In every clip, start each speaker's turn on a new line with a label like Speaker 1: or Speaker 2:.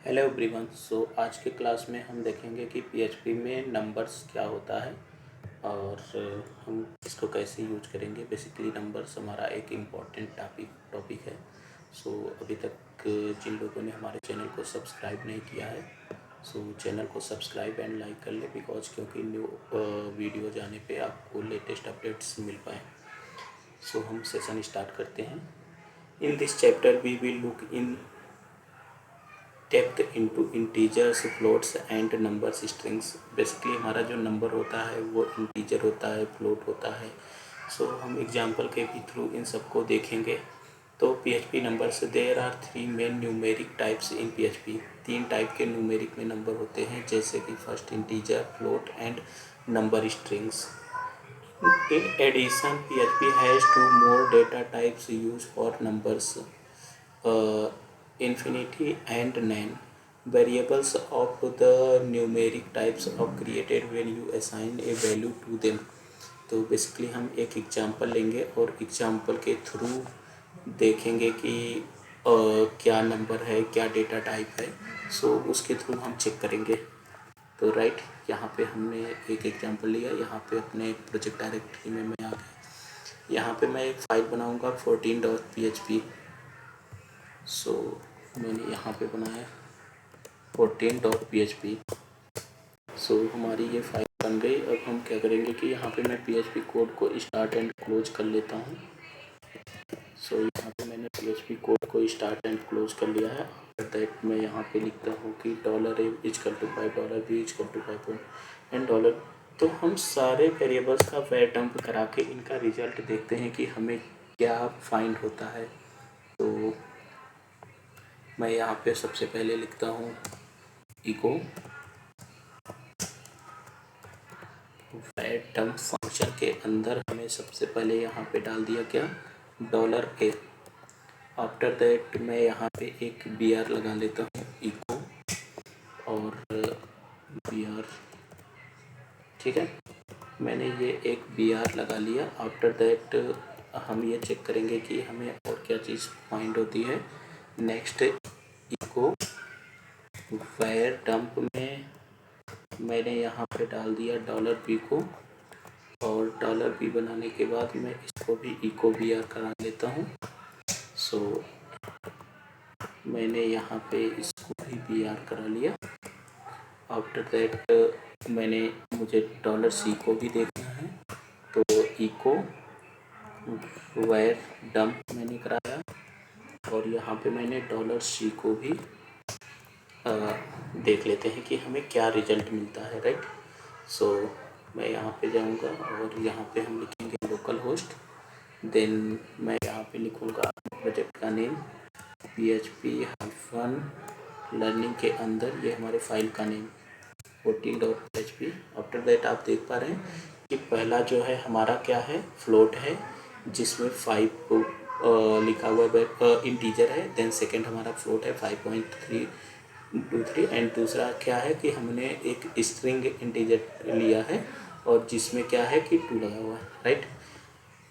Speaker 1: Hello everyone. आज के class में हम देखेंगे कि पीएचपी में नंबर्स क्या होता है और हम इसको कैसे यूज करेंगे। बेसिकली नंबर्स हमारा एक इम्पॉर्टेंट टॉपिक है। अभी तक जिन लोगों ने हमारे चैनल को सब्सक्राइब नहीं किया है चैनल को सब्सक्राइब एंड लाइक कर ले क्योंकि न्यू वीडियो जाने पे आपको लेटेस्ट अपडेट्स मिल पाएँ। हम सेशन स्टार्ट करते हैं। In this chapter we will look in depth into integers, floats and numbers, strings. Basically हमारा जो नंबर होता है वो इंटीजर होता है, फ्लोट होता है। हम एग्जांपल के भी थ्रू इन सबको देखेंगे। तो PHP numbers, there are 3 main numeric types in PHP. 3 type के न्यूमेरिक में नंबर होते हैं, जैसे कि first integer, float and number strings. In addition, PHP has 2 more data types used for numbers, infinity and nan. Variables of the numeric types are created when you assign a value to them. तो basically हम एक example लेंगे और example के through देखेंगे कि क्या number है, क्या डेटा टाइप है। उसके थ्रू हम चेक करेंगे। तो राइट, यहाँ पे हमने एक एग्जांपल लिया। यहाँ पे अपने प्रोजेक्ट डायरेक्टरी में मैं आ गया। यहाँ पे मैं एक फ़ाइल बनाऊँगा 14.php। मैंने यहाँ पे बनाया 14.php। हमारी ये फाइल बन गई। अब हम क्या करेंगे कि यहाँ पे मैं PHP कोड को स्टार्ट एंड क्लोज कर लेता हूँ। यहाँ पे मैंने PHP कोड को स्टार्ट एंड क्लोज कर लिया है। आफ्टर दैट मैं यहाँ पे लिखता हूँ कि $a=5, $b=5 एंड डॉलर। तो हम सारे वेरिएबल्स का वैर डंप करा के इनका रिजल्ट देखते हैं कि हमें क्या फाइंड होता है। तो मैं यहाँ पे सबसे पहले लिखता हूँ इको वैर डंप फंक्शन के अंदर हमें सबसे पहले यहाँ पे डाल दिया क्या, $a। आफ्टर दैट मैं यहाँ पे एक br लगा लेता हूँ, इको और br। ठीक है, मैंने ये एक br लगा लिया। आफ्टर दैट हम ये चेक करेंगे कि हमें और क्या चीज़ फाइंड होती है। नेक्स्ट इको वैर डंप में मैंने यहाँ पे डाल दिया $b को, और $b बनाने के बाद मैं इसको भी इको br करा लेता हूँ। मैंने यहाँ पे इसको भी br करा लिया। आफ्टर दैट मुझे $c को भी देखना है, तो इको वैर डंप मैंने कराया और यहाँ पे मैंने $c को भी देख लेते हैं कि हमें क्या रिजल्ट मिलता है। राइट, मैं यहाँ पे जाऊँगा और यहाँ पे हम लिखेंगे लोकल होस्ट। देन मैं यहाँ पे लिखूँगा प्रोजेक्ट का नेम PHP लर्निंग के अंदर ये हमारे फाइल का नेम 14.php। आफ्टर दैट आप देख पा रहे हैं कि पहला जो है हमारा क्या है, फ्लोट है जिसमें 5 लिखा हुआ है, इंटीजर है। देन सेकंड हमारा फ्लोट है 5.323 एंड दूसरा क्या है कि हमने एक स्ट्रिंग इंटीजर लिया है और जिसमें क्या है कि 2 लगा हुआ है। राइट,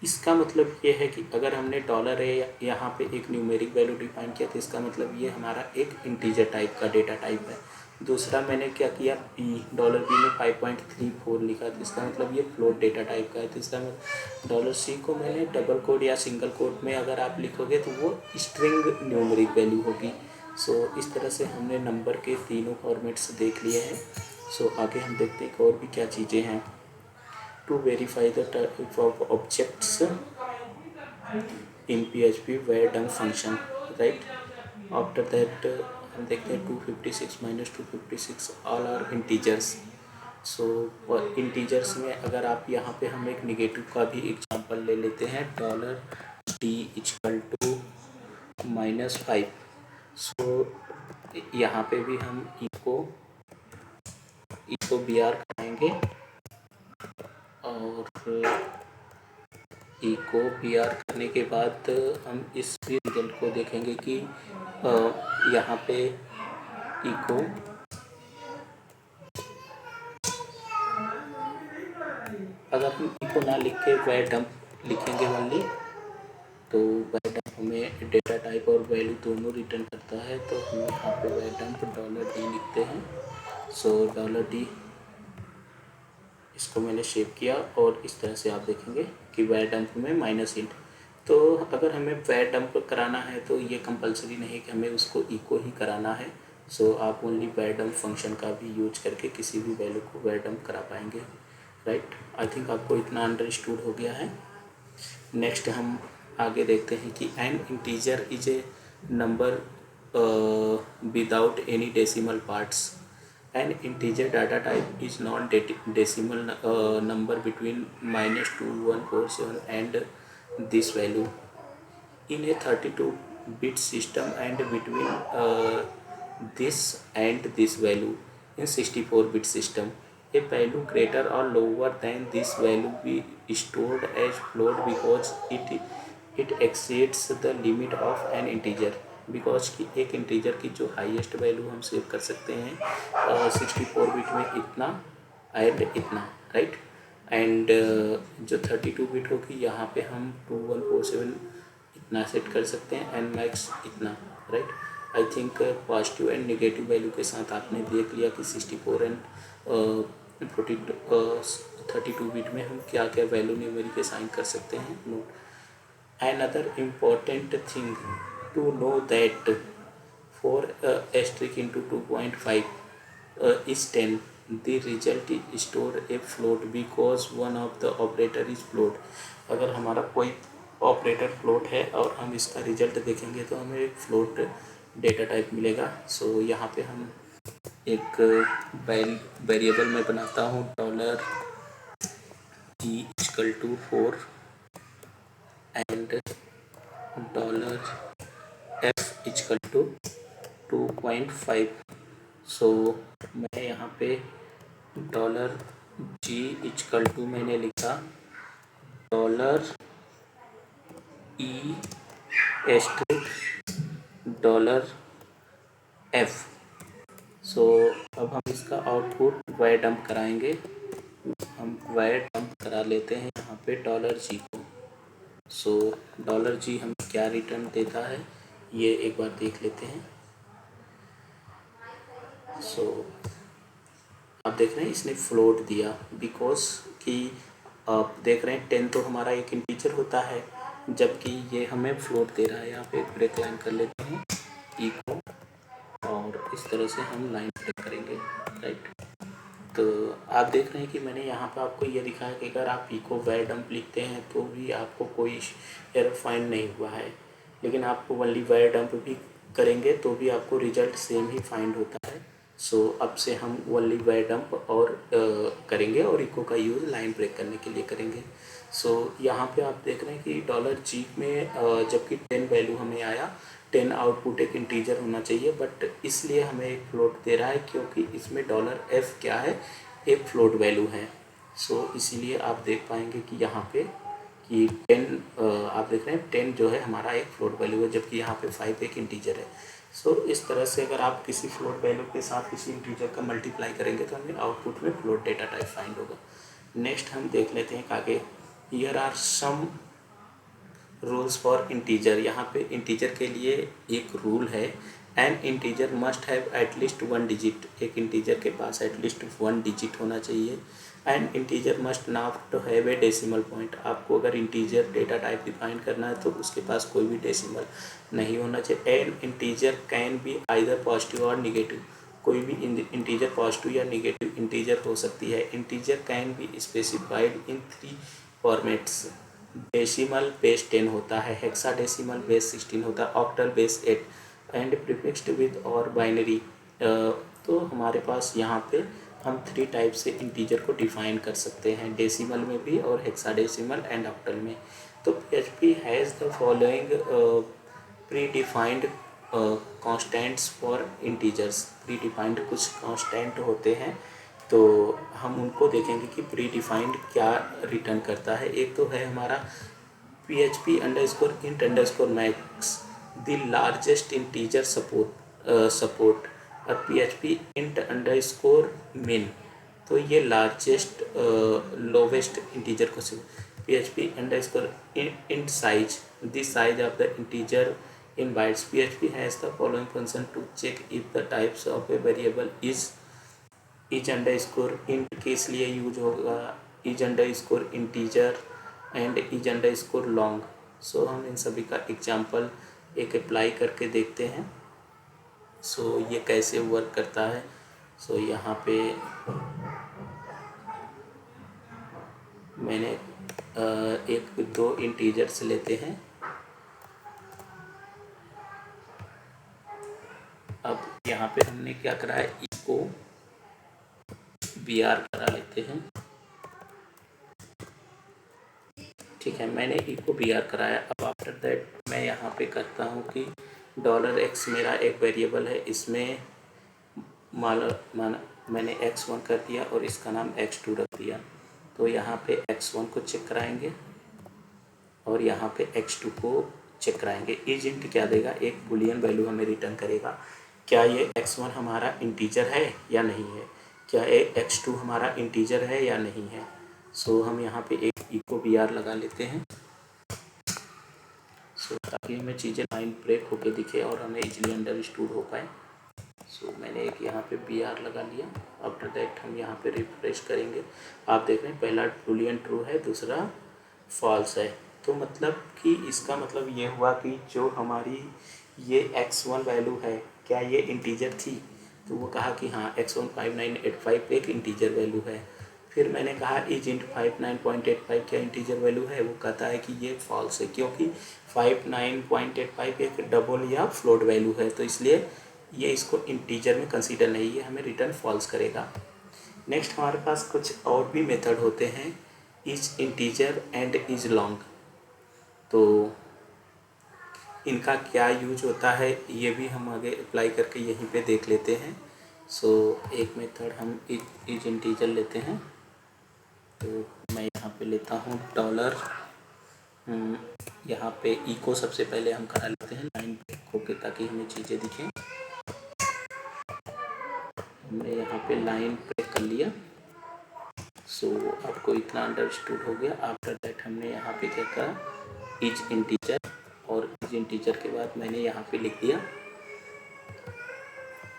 Speaker 1: इसका मतलब ये है कि अगर हमने $a यहाँ पे एक न्यूमेरिक वैल्यू डिफाइन किया तो इसका मतलब ये हमारा एक इंटीजर टाइप का डेटा टाइप है। दूसरा मैंने क्या किया, $b में 5.34 लिखा तो इसका मतलब ये फ्लोट डेटा टाइप का है। तीसरा $c को मैंने डबल कोड या सिंगल कोड में अगर आप लिखोगे तो वो स्ट्रिंग न्यूमेरिक वैल्यू होगी। इस तरह से हमने नंबर के तीनों फॉर्मेट्स देख लिए हैं। आगे हम देखते हैं कि और भी क्या चीज़ें हैं। To verify the type of objects in PHP where dump function, right? After that हम देखते हैं 256 minus 256 all are integers। Integers में अगर आप यहाँ पे हम एक निगेटिव का भी एग्जांपल ले लेते हैं, $t=-5। यहाँ पे भी हम इको br कराएंगे और इको br करने के बाद हम इस रिजल्ट को देखेंगे कि यहाँ पे इको अगर हम इको ना लिख के वैर डंप लिखेंगे ओनली, तो वैर डंप हमें डेटा टाइप और वैल्यू दोनों रिटर्न करता है, तो हम यहाँ पे वैडम्प $d लिखते हैं। सो $d इसको मैंने सेव किया और इस तरह से आप देखेंगे कि वैडम्प में माइनस इंट। तो अगर हमें वैडम्प कराना है तो ये कंपलसरी नहीं कि हमें उसको इको ही कराना है। सो आप ओनली वैडम्प फंक्शन का भी यूज करके किसी भी वैल्यू को वैडम्प करा पाएंगे, राइट। आई थिंक आपको इतना अंडरस्टूड हो गया है। नेक्स्ट हम आगे देखते हैं कि N integer is a number without any decimal parts. An integer data type is non-decimal number between -2 147 and this value in a 32-bit system, and between this and this value in 64-bit system. A value greater or lower than this value be stored as float because it exceeds the limit of an integer. Because कि एक integer की जो highest value हम save कर सकते हैं 64 bit में इतना एंड इतना, राइट। एंड जो 32 बिट होगी यहाँ पे हम 2147 इतना सेट कर सकते हैं एंड मैक्स इतना, right. I think positive and negative value के साथ आपने देख लिया कि 64 एंड 32 बिट में हम क्या क्या वैल्यू न्यूमेरिक असाइन कर सकते हैं। Note another important thing to know that 4 asterisk into 2.5 is 10. The result is stored a float because one of the operator is float. अगर हमारा कोई ऑपरेटर फ्लोट है और हम इसका रिजल्ट देखेंगे तो हमें एक फ्लोट डेटा टाइप मिलेगा। सो यहाँ पे हम एक वेरिएबल में बनाता हूँ $g=4 एंड $f=2.5। सो मैं यहाँ पे $g= मैंने लिखा $e*$f। सो अब हम इसका आउटपुट वैडम्प कराएंगे। हम वैडम्प करा लेते हैं यहाँ पे $g को। सो $g हमें क्या रिटर्न देता है ये एक बार देख लेते हैं। सो आप देख रहे हैं इसने फ्लोट दिया बिकॉज कि आप देख रहे हैं 10 तो हमारा एक इंटीजर होता है, जबकि ये हमें फ्लोट दे रहा है। यहाँ पे ब्रेक लाइन कर लेते हैं इको और इस तरह से हम लाइन ब्रेक करेंगे, राइट। तो आप देख रहे हैं कि मैंने यहाँ पे आपको ये दिखाया कि अगर आप इको वैडम्प लिखते हैं तो भी आपको कोई एरर फाइंड नहीं हुआ है, लेकिन आपको ओनली वैडम्प भी करेंगे तो भी आपको रिजल्ट सेम ही फाइंड होता है। सो अब से हम ओनली वैडम्प और करेंगे और इको का यूज़ लाइन ब्रेक करने के लिए करेंगे। सो यहाँ पे आप देख रहे हैं कि $g में जबकि 10 वैल्यू हमें आया, 10 आउटपुट एक इंटीजर होना चाहिए, बट इसलिए हमें एक फ्लोट दे रहा है क्योंकि इसमें $f क्या है, एक फ्लोट वैल्यू है। सो इसीलिए आप देख पाएंगे कि यहाँ पे कि 10 आप देख रहे हैं 10 जो है हमारा एक फ्लोट वैल्यू है, जबकि यहाँ पे 5 एक इंटीजर है। सो इस तरह से अगर आप किसी फ्लोट वैल्यू के साथ किसी इंटीजर का मल्टीप्लाई करेंगे तो हमें आउटपुट में फ्लोट डेटा टाइप फाइंड होगा। नेक्स्ट हम देख लेते हैं आगे। Here are some rules for integer. यहाँ पे इंटीजर के लिए एक रूल है, an integer must have at least 1 digit. एक इंटीजर के पास एटलीस्ट 1 डिजिट होना चाहिए। And integer must not have a decimal point. आपको अगर इंटीजर डेटा टाइप डिफाइन करना है तो उसके पास कोई भी डेसिमल नहीं होना चाहिए। N integer can be either positive और निगेटिव। कोई भी इंटीजर पॉजिटिव या निगेटिव इंटीजर हो सकती है। Integer can be specified in 3 formats. Decimal base 10 होता है, हेक्साडेसिमल बेस 16 होता है, octal base 8 and prefixed with और बाइनरी। तो हमारे पास यहाँ पे हम 3 टाइप से इंटीजर को डिफाइन कर सकते हैं, डेसिमल में भी और हेक्साडेसिमल एंड ऑक्टल में। तो PHP has the following pre defined constants for integers. Pre defined कुछ कॉन्स्टेंट होते हैं, तो हम उनको देखेंगे कि प्री डिफाइंड क्या रिटर्न करता है। एक तो है हमारा PHP_int_max the largest integer support और PHP_int_min तो ये लार्जेस्ट लोवेस्ट इंटीजर को PHP_int size the size of the integer in bytes. PHP has the following function to check if the types of a variable is int के इसलिए use होगा integer and long. सो हम इन सभी का example एक apply करके देखते हैं. सो ये कैसे वर्क करता है. सो यहाँ पे मैंने एक दो इंटीजर्स लेते हैं. अब यहाँ पे हमने क्या करा है, इको br करा लेते हैं. ठीक है, मैंने इको br कराया. अब आफ्टर दैट मैं यहाँ पे करता हूँ कि $x मेरा एक वेरिएबल है. इसमें माना मैंने x1 कर दिया और इसका नाम x2 रख दिया. तो यहाँ पे x1 को चेक कराएंगे और यहाँ पे x2 को चेक कराएंगे. इज इंट क्या देगा, एक बुलियन वैल्यू हमें रिटर्न करेगा. क्या ये x1 हमारा इंटीजर है या नहीं है, क्या ये x2 हमारा इंटीजर है या नहीं है. सो हम यहाँ पे एक इको br लगा लेते हैं. सो ताकि हमें चीज़ें लाइन ब्रेक होके दिखे और हमें इजीली अंडरस्टूड हो पाए. सो मैंने एक यहाँ पे br लगा लिया. आफ्टर दैट हम यहाँ पे रिफ्रेश करेंगे. आप देख रहे हैं पहला बुलियन ट्रू है, दूसरा फॉल्स है. तो मतलब कि इसका मतलब ये हुआ कि जो हमारी ये x1 वैल्यू है क्या ये इंटीजर थी. तो वो कहा कि हाँ x1 5985 एक इंटीजर वैल्यू है. फिर मैंने कहा इज इंट 59.85 क्या इंटीजर वैल्यू है. वो कहता है कि ये फॉल्स है क्योंकि 59.85 एक डबल या फ्लोट वैल्यू है. तो इसलिए ये इसको इंटीजर में कंसीडर नहीं है, हमें रिटर्न फॉल्स करेगा. नेक्स्ट हमारे पास कुछ और भी मेथड होते हैं, is integer and is long. तो इनका क्या यूज होता है ये भी हम आगे अप्लाई करके यहीं पे देख लेते हैं. सो एक मेथड हम इज इंटीजर लेते हैं. तो मैं यहाँ पे लेता हूँ डॉलर. यहाँ पे इको सबसे पहले हम करा लेते हैं लाइन ब्रेक होके ताकि हमें चीज़ें दिखें. हमने यहाँ पे लाइन ब्रेक कर लिया. सो आपको इतना अंडरस्टूड हो गया. आफ्टर दैट हमने यहाँ पे क्या करा, इज इंटीजर, और इज इंटीजर के बाद मैंने यहाँ पे लिख दिया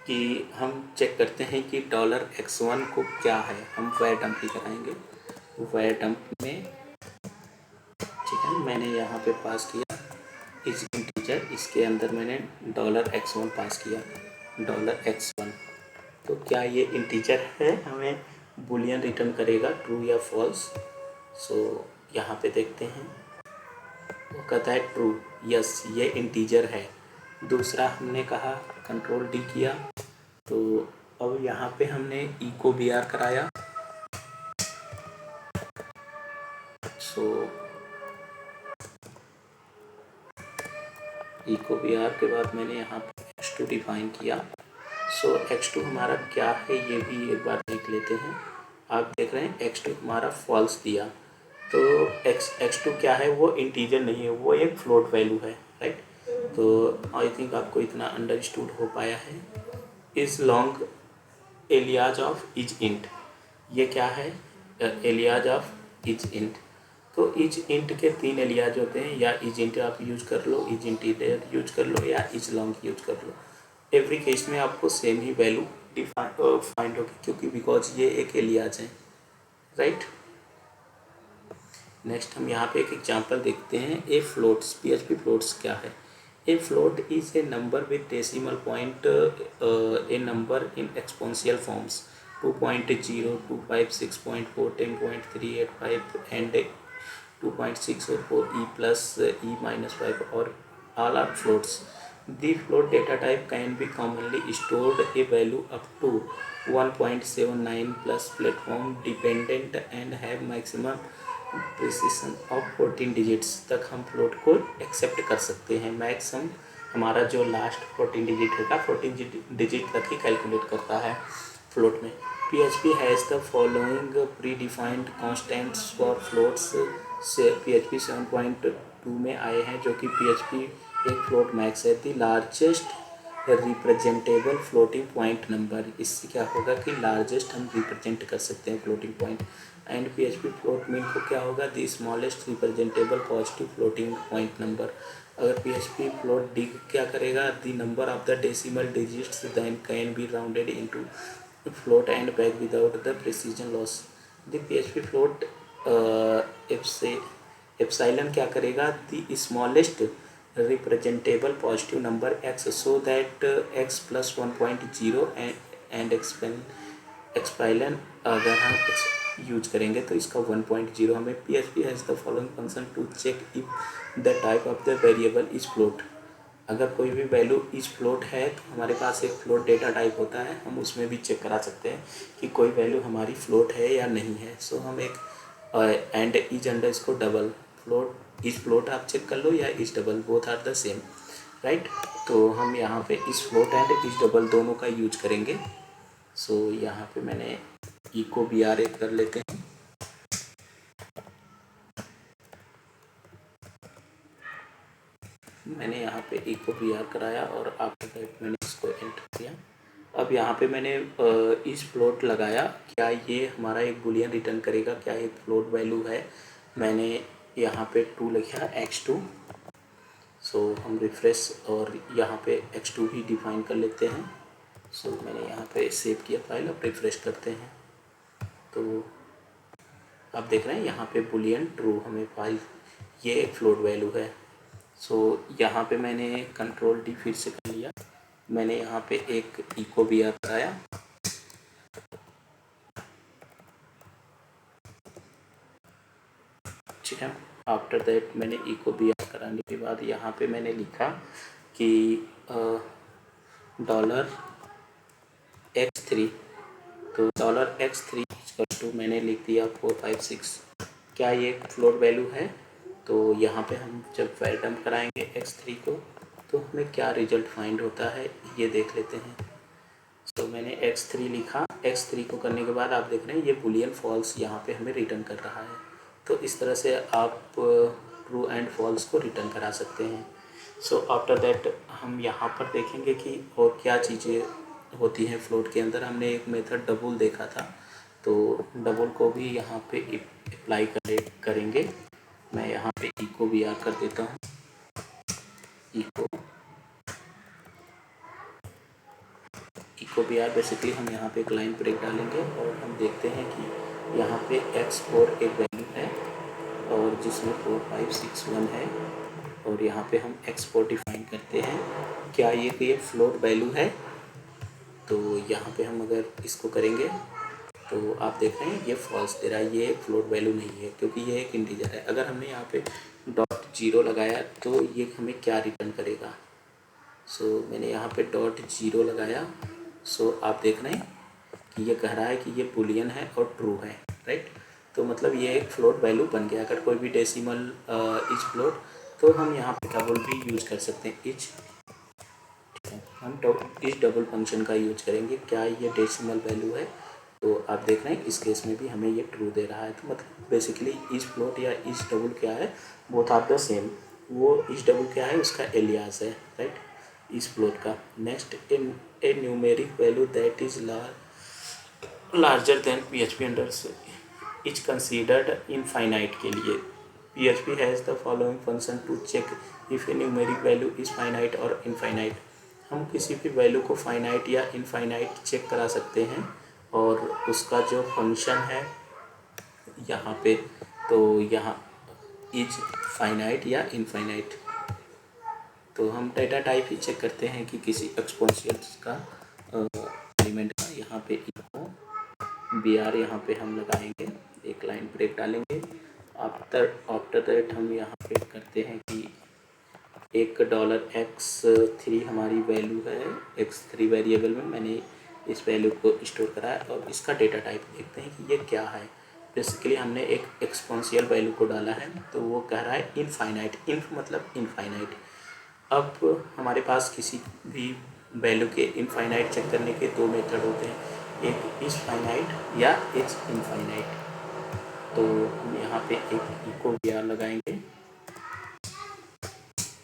Speaker 1: कि हम चेक करते हैं कि $x1 को क्या है. हम वैर डंप ही कराएंगे. वैर डंप में ठीक है, मैंने यहाँ पे पास किया इज इंटीजर, इसके अंदर मैंने $x1 पास किया, $x1. तो क्या ये इंटीजर है, हमें बुलियन रिटर्न करेगा ट्रू या फॉल्स. सो यहाँ पे देखते हैं, वो कहता है ट्रू, यस ये इंटीजर है. दूसरा हमने कहा कंट्रोल डी किया. तो अब यहाँ पे हमने इको br कराया. सो इको br के बाद मैंने यहाँ पे x2 डिफाइन किया. सो x2 हमारा क्या है ये भी एक बार देख लेते हैं. आप देख रहे हैं x2 हमारा फॉल्स दिया. तो x2 क्या है, वो इंटीजर नहीं है, वो एक फ्लोट वैल्यू है, राइट. तो आई थिंक आपको इतना अंडरस्टूड हो पाया है. Is long alias of is int, ये क्या है, एलियाज ऑफ इज इंट. तो इज इंट के 3 एलियाज होते हैं, या इज इंट आप यूज कर लो, इज इंटीजर यूज कर लो, या इज लॉन्ग यूज कर लो. एवरी केस में आपको सेम ही वैल्यू फाइंड होगी क्योंकि बिकॉज ये एक एलियाज है, राइट. नेक्स्ट हम यहाँ पे एक एग्जांपल देखते हैं. ए फ्लोट्स, PHP फ्लोट्स क्या है. A float is a number with decimal point, a number in exponential forms 2.0, 256.4, 10.385 and 2.604 e plus e minus 5 or all are floats. The float data type can be commonly stored a value up to 1.79 plus platform dependent and have maximum precision of 14 digits तक हम float को accept कर सकते हैं. Maximum हमारा जो last 14 digit होगा 14 digit तक ही कैलकुलेट करता है फ्लोट में. PHP has the following predefined constants for floats से PHP 7.2 में आए हैं जो कि PHP एक फ्लोट मैक्स है. The largest representable floating point number, इससे क्या होगा कि लार्जेस्ट हम रिप्रेजेंट कर सकते हैं floating point. And PHP float min को क्या होगा, the smallest representable positive floating point number. अगर PHP फ्लोट डी क्या करेगा, the number of the decimal digits then can be rounded into float and back without the precision loss. The PHP float epsilon क्या करेगा, the smallest representable positive number x so that x plus 1.0 and epsilon अगर हम use करेंगे तो इसका 1.0 हमें PHP has the following function to check if the type of the variable is float. अगर कोई भी वैल्यू इज फ्लोट है तो हमारे पास एक फ्लोट डेटा टाइप होता है, हम उसमें भी चेक करा सकते हैं कि कोई वैल्यू हमारी फ्लोट है या नहीं है। सो हम एक एंड इज अंडर इसको डबल फ्लोट इज फ्लोट आप चेक कर लो या is double, both are the same, right. तो हम यहाँ पे is float and is double दोनों का यूज करेंगे। सो यहाँ पे मैंने इको BR एक कर लेते हैं। मैंने यहाँ पे इको BR कराया और आफ्टर दैट मैंने इसको एंटर किया। अब यहाँ पे मैंने इस फ्लोट लगाया, क्या ये हमारा एक बुलियन रिटर्न करेगा, क्या एक फ्लोट वैल्यू है। मैंने यहाँ पे 2 लिखा x2। सो हम रिफ्रेश और यहाँ पे x2 भी डिफाइन कर लेते हैं। सो मैंने यहाँ पे सेव किया फाइल, अब रिफ्रेश करते हैं तो आप देख रहे हैं यहाँ पे बुलियन ट्रू हमें फाइल, ये एक फ्लोट वैल्यू है। सो यहाँ पे मैंने कंट्रोल D फिर से कर लिया, मैंने यहाँ पे एक इको BR कराया। ठीक है, आफ्टर दैट मैंने इको BR कराने के बाद यहाँ पे मैंने लिखा कि $x3, तो $x3 टू मैंने लिख दिया 456। क्या ये फ्लोट वैल्यू है, तो यहाँ पे हम जब वैर डंप कराएंगे x3 को तो हमें क्या रिजल्ट फाइंड होता है ये देख लेते हैं। तो मैंने x3 लिखा, x3 को करने के बाद आप देख रहे हैं ये बुलियन फॉल्स यहाँ पे हमें रिटर्न कर रहा है। तो इस तरह से आप ट्रू एंड फॉल्स को रिटर्न करा सकते हैं। सो आफ्टर दैट हम यहाँ पर देखेंगे कि और क्या चीज़ें होती हैं फ्लोट के अंदर। हमने एक मेथड डबल देखा था, तो डबल को भी यहाँ पे अप्लाई करेंगे। मैं यहाँ पे इको BR कर देता हूँ, इको BR बेसिकली हम यहाँ पे एक लाइन ब्रेक डालेंगे और हम देखते हैं कि यहाँ पे x4 एक वैल्यू है और जिसमें 4561 है और यहाँ पे हम x4 डिफाइन करते हैं। क्या ये फ्लोट वैल्यू है, तो यहाँ पे हम अगर इसको करेंगे तो आप देख रहे हैं ये फॉल्स दे रहा है, ये फ्लोट वैल्यू नहीं है क्योंकि ये एक इंटीजर है। अगर हमने यहाँ पे .0 लगाया तो ये हमें क्या रिटर्न करेगा। सो मैंने यहाँ पे .0 लगाया। सो आप देख रहे हैं कि ये कह रहा है कि ये बुलियन है और ट्रू है, राइट। तो मतलब ये एक फ्लोट वैल्यू बन गया। अगर कोई भी डेसिमल इज फ्लोट तो हम यहाँ पे डबल भी यूज कर सकते हैं, इच। हम इस डबल फंक्शन का यूज करेंगे। क्या ये डेसिमल वैल्यू है, तो आप देख रहे हैं इस केस में भी हमें ये ट्रू दे रहा है। तो मतलब बेसिकली इज फ्लोट या इज डबल क्या है, बोथ आर द सेम। वो इज डबल क्या है, उसका एलियास है, राइट, इस फ्लोट का। Next, a numeric value that is larger than PHP under is considered infinite के लिए PHP has the following function to check if a numeric value is finite और infinite. हम किसी भी वैल्यू को फाइनाइट या इनफाइनाइट चेक करा सकते हैं और उसका जो फंक्शन है यहाँ पे, तो यहाँ इज फाइनाइट या इनफाइनाइट। तो हम डेटा टाइप ही चेक करते हैं कि किसी एक्सपोनेंशियल का एलिमेंट का। यहाँ पे इको BR यहाँ पे हम लगाएंगे, एक लाइन ब्रेक डालेंगे। आफ्टर दैट हम यहाँ पे करते हैं कि एक $x3 हमारी वैल्यू है, x3 वेरिएबल में मैंने इस वैल्यू को स्टोर करा है और इसका डेटा टाइप देखते हैं कि ये क्या है। बेसिकली हमने एक एक्सपोनेंशियल वैल्यू को डाला है तो वो कह रहा है इनफाइनाइट, इन्फ मतलब इनफाइनाइट। अब हमारे पास किसी भी वैल्यू के इनफाइनाइट चेक करने के दो मेथड होते हैं, एक इज फाइनाइट या इज इनफाइनाइट। तो हम यहाँ पे एक इको BR लगाएंगे,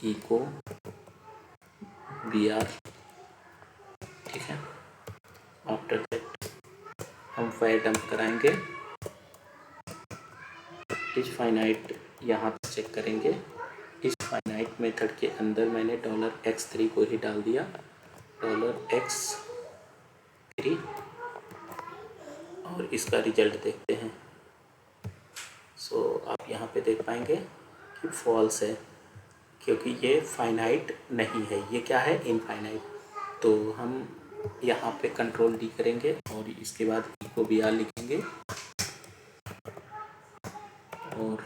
Speaker 1: इको BR ठीक है। आफ्टर दैट हम फाइल डंप कराएंगे, इस फाइनाइट यहाँ पे चेक करेंगे। इस फाइनाइट मेथड के अंदर मैंने $x3 को ही डाल दिया, $x3, और इसका रिजल्ट देखते हैं। सो आप यहाँ पे देख पाएंगे कि फॉल्स है, क्योंकि ये फाइनाइट नहीं है, ये क्या है, इनफाइनाइट। तो हम यहाँ पे कंट्रोल डी करेंगे और इसके बाद इको बी आर लिखेंगे और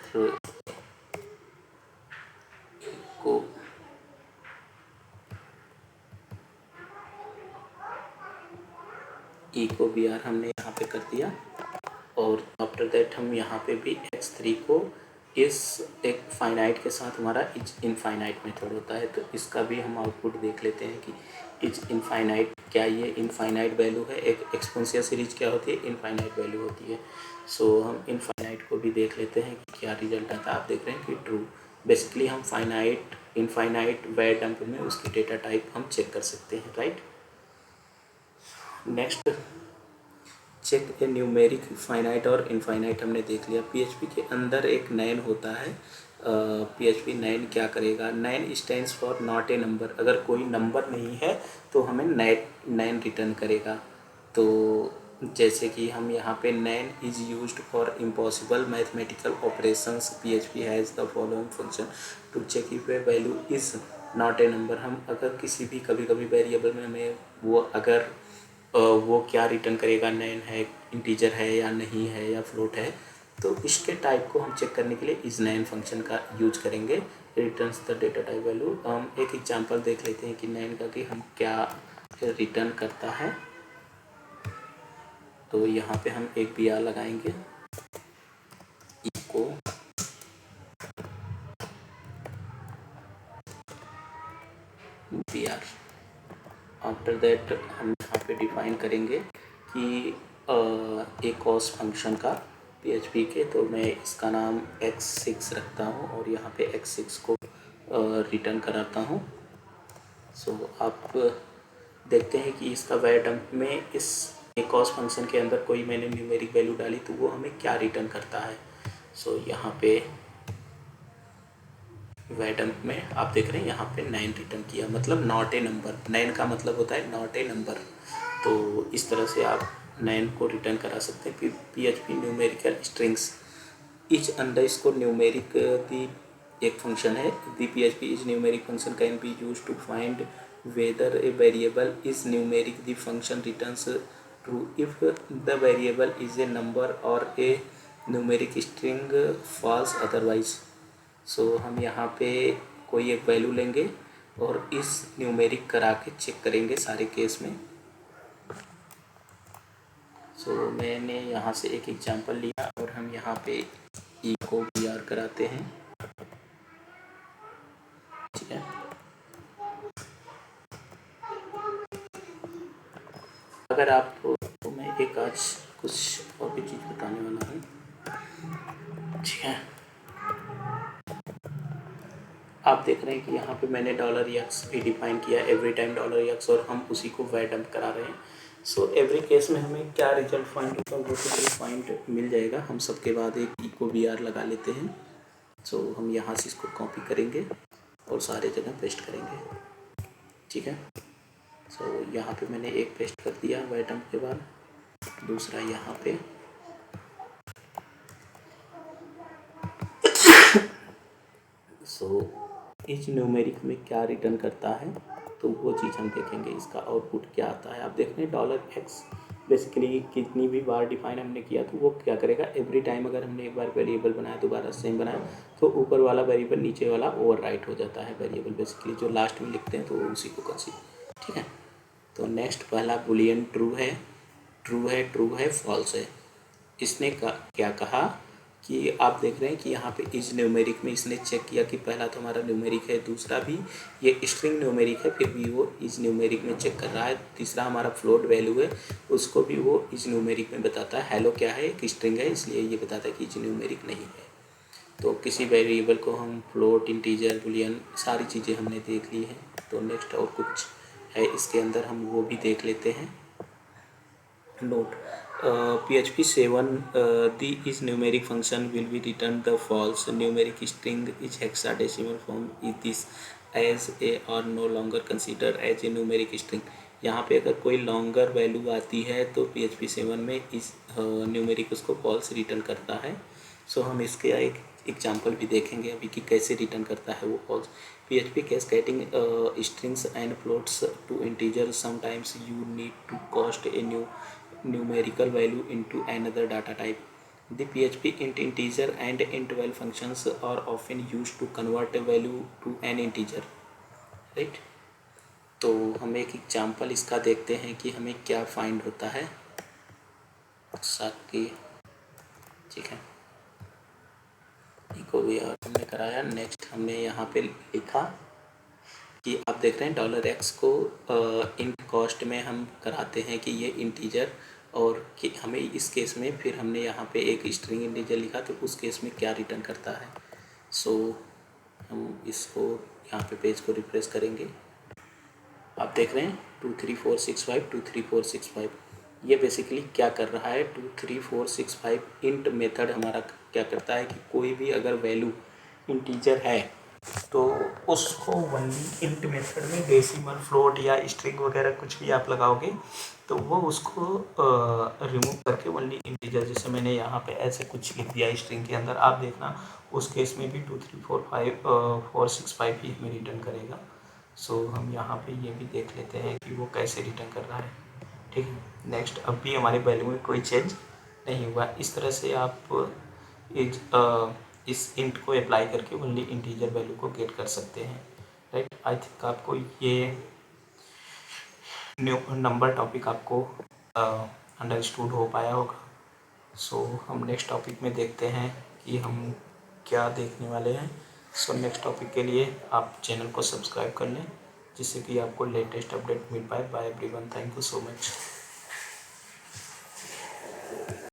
Speaker 1: इको बी आर हमने यहाँ पे कर दिया। और आफ्टर दैट हम यहाँ पे भी x3 को इस एक फाइनाइट के साथ हमारा इज इनफाइनाइट मेथड होता है, तो इसका भी हम आउटपुट देख लेते हैं कि इज इनफाइनाइट, क्या ये इनफाइनाइट वैल्यू है। एक एक्सपोनेंशियल सीरीज क्या होती है, इनफाइनाइट वैल्यू होती है। सो हम इनफाइनाइट को भी देख लेते हैं कि क्या रिजल्ट आता है। आप देख रहे हैं कि ट्रू। बेसिकली हम फाइनाइट इनफाइनाइट वैर डंप में उसकी डेटा टाइप हम चेक कर सकते हैं, राइट। नेक्स्ट चेक ए न्यूमेरिक फाइनाइट और इनफाइनाइट हमने देख लिया। पीएचपी के अंदर एक नैन होता है। पीएचपी नैन क्या करेगा, NaN stands for not a number. अगर कोई नंबर नहीं है तो हमें नैन रिटर्न करेगा। तो जैसे कि हम यहाँ पे NaN is used for impossible mathematical operations, PHP has the following function to check if a value is not a number. हम अगर किसी भी कभी वेरिएबल में हमें वो क्या रिटर्न करेगा, नैन है, इंटीजर है या नहीं है, या फ्लोट है, तो इसके टाइप को हम चेक करने के लिए इस नैन फंक्शन का यूज करेंगे, returns the data type value. हम एक एग्जांपल देख लेते हैं कि नैन का कि हम क्या रिटर्न करता है। तो यहाँ पे हम एक बी आर लगाएंगे, echo B R. After that हम यहाँ पे डिफाइन करेंगे कि एक कॉस फंक्शन का पीएचपी के, तो मैं इसका नाम x6 रखता हूँ और यहाँ पे x6 को रिटर्न कराता हूँ। सो आप देखते हैं कि इसका वैर डंप में इस एक कॉस फंक्शन के अंदर कोई मैंने न्यूमेरिक वैल्यू डाली तो वो हमें क्या रिटर्न करता है। सो यहाँ पे वैर डंप में आप देख रहे हैं यहाँ पे 9 रिटर्न किया, मतलब नॉट ए नंबर। 9 का मतलब होता है नॉट ए नंबर। तो इस तरह से आप 9 को रिटर्न करा सकते हैं। PHP numerical strings is underscore numeric दी एक फंक्शन है। The PHP is numeric function can be use to find whether a variable is numeric. The function returns true if the variable is a number और a numeric string false otherwise. So हम यहाँ पे कोई एक value लेंगे और इस numeric करा के चेक करेंगे सारे केस में। सो मैंने यहाँ से एक एग्जांपल लिया और हम यहाँ पे इको बी आर कराते हैं, ठीक है। अगर आप तो मैं एक आज कुछ और भी चीज़ बताने वाला हूँ, ठीक है। आप देख रहे हैं कि यहाँ पे मैंने $x भी डिफाइन किया, एवरी टाइम $x, और हम उसी को वैर डंप करा रहे हैं। सो एवरी केस में हमें क्या रिजल्ट फाइंड होगा, वो तो फाइंड मिल जाएगा। हम सबके बाद एक इको बी आर लगा लेते हैं। सो हम यहाँ से इसको कॉपी करेंगे और सारे जगह पेस्ट करेंगे, ठीक है। सो यहाँ पे मैंने एक पेस्ट कर दिया वैर डंप के बाद, दूसरा यहाँ पे। सो इस न्यूमेरिक में क्या रिटर्न करता है तो वो चीज़ हम देखेंगे, इसका आउटपुट क्या आता है। आप देख रहे हैं $x बेसिकली कितनी भी बार डिफाइन हमने किया तो वो क्या करेगा, एवरी टाइम अगर हमने एक बार वेरिएबल बनाया, दोबारा सेम बनाया, तो ऊपर वाला वेरिएबल नीचे वाला ओवरराइट हो जाता है वेरिएबल। बेसिकली जो लास्ट में लिखते हैं तो उसी को कंसीडर, ठीक है। तो नेक्स्ट पहला बुलियन ट्रू है, फॉल्स है। इसने क्या कहा कि आप देख रहे हैं कि यहाँ पे इज न्यूमेरिक में इसने चेक किया कि पहला तो हमारा न्यूमेरिक है, दूसरा भी ये स्ट्रिंग न्यूमेरिक है, फिर भी वो इज न्यूमेरिक में चेक कर रहा है। तीसरा हमारा फ्लोट वैल्यू है, उसको भी वो इज न्यूमेरिक में बताता है। हेलो क्या है, एक स्ट्रिंग है, इसलिए ये बताता है कि इज न्यूमेरिक नहीं है। तो किसी वेरिएबल को हम फ्लोट, इंटीजर, बुलियन, सारी चीज़ें हमने देख ली हैं। तो नेक्स्ट और कुछ है इसके अंदर, हम वो भी देख लेते हैं। Note, PHP 7 the is numeric function will be return the false numeric string is hexadecimal form is this as a or no longer considered as a numeric string। यहाँ पे अगर कोई लॉन्गर वैल्यू आती है तो PHP 7 में इस numeric उसको फॉल्स रिटर्न करता है। सो हम इसके एक एग्जाम्पल भी देखेंगे अभी कि कैसे रिटर्न करता है वो false. PHP cascading strings and floats to integers, sometimes you need to cast a new numerical value into another data type। The PHP int integer and int val functions are often used to convert a value to an integer, right। तो हम एक example इसका देखते हैं कि हमें क्या find होता है साथ। ठीक है, इको भी और हमने कराया। नेक्स्ट हमने यहाँ पे लिखा कि आप देख रहे हैं $x को इंट कॉस्ट में हम कराते हैं कि ये इंटीजर, और कि हमें इस केस में फिर हमने यहाँ पे एक स्ट्रिंग इंटीजर लिखा तो उस केस में क्या रिटर्न करता है। सो हम इसको यहाँ पे पेज को रिफ्रेश करेंगे। आप देख रहे हैं 23465 23465 ये बेसिकली क्या कर रहा है। 23465 इंट मेथड हमारा क्या करता है कि कोई भी अगर वैल्यू इंटीजर है तो उसको वनली इंट मेथड में डेसिमल फ्लोट या स्ट्रिंग वगैरह कुछ भी आप लगाओगे तो वो उसको रिमूव करके वनली इंटीजर, जैसे मैंने यहाँ पे ऐसे कुछ लिख दिया स्ट्रिंग के अंदर, आप देखना उस केस में भी 23465 ही हमें रिटर्न करेगा। सो हम यहाँ पे ये भी देख लेते हैं कि वो कैसे रिटर्न कर रहा है। ठीक है, नेक्स्ट अब भी हमारे वैल्यू में कोई चेंज नहीं हुआ। इस तरह से आप इस इंट को अप्लाई करके ओनली इंटीजर वैल्यू को गेट कर सकते हैं, राइट। आई थिंक आपको ये न्यू नंबर टॉपिक आपको अंडरस्टूड हो पाया होगा। सो हम नेक्स्ट टॉपिक में देखते हैं कि हम क्या देखने वाले हैं। सो नेक्स्ट टॉपिक के लिए आप चैनल को सब्सक्राइब कर लें जिससे कि आपको लेटेस्ट अपडेट मिल पाए। Bye everyone, thank you so much.